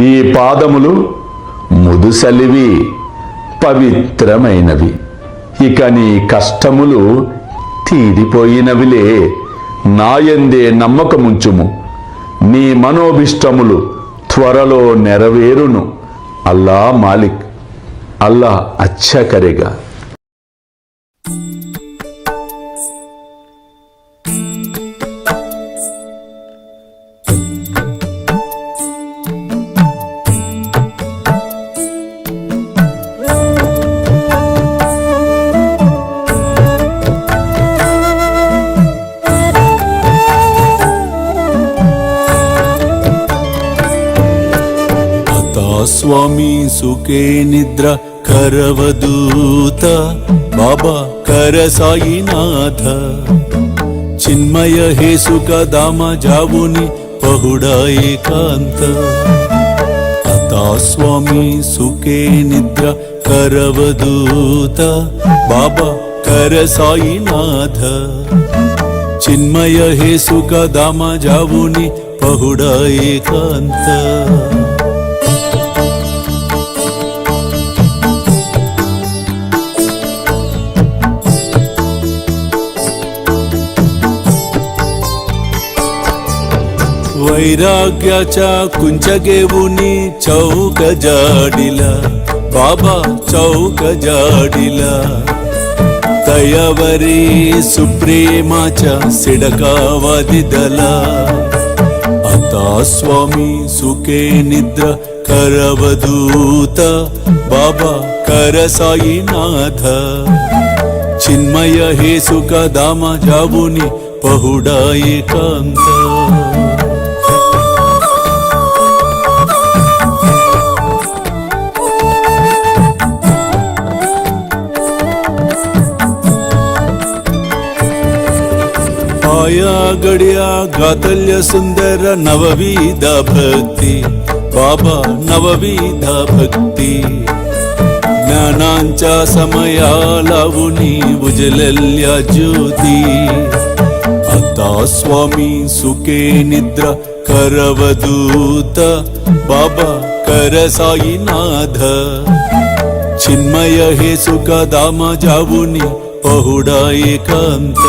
ఈ పాదములు ముదుసలివి, పవిత్రమైనవి. ఇక నీ కష్టములు తీరిపోయినవిలే. నాయందే నమ్మకముంచుము, నీ మనోభిష్టములు త్వరలో నెరవేరును. అల్లా మాలిక్, అల్లా అచ్చా కరేగా. స్వామి సుఖే నిద్ర కరవదూత బాబా కర సాయినాథ చిన్మయ హే సుఖ దామ జావుని పహుడా ఏకాంత అతా స్వామి సుఖే నిద్ర కరవదూత బాబా కర సాయినాథ చిన్మయ హే సుఖ దామ జావుని పహుడా ఏకాంత वैराग्याच्या कुंचगेवुनी चौक जाडिला बाबा चौक जाडिला दयावरी सुप्रेमाच्या सिडकावादिदला आता स्वामी सुखे निद्र करवदूत बाबा कर साईनाथ चिन्मय हे सुख दामा जावुनी पहुडा एकांत आया गड्या गातल्य सुंदर नवविध भक्ती बाबा नवविध भक्ती ज्ञानांच्या समया लावुनी उजलल्या ज्योती आता स्वामी सुखे निद्रा करवदूत बाबा कर साईनाथ चिन्मय हे सुख दामा जावुनी पहुडा एकांत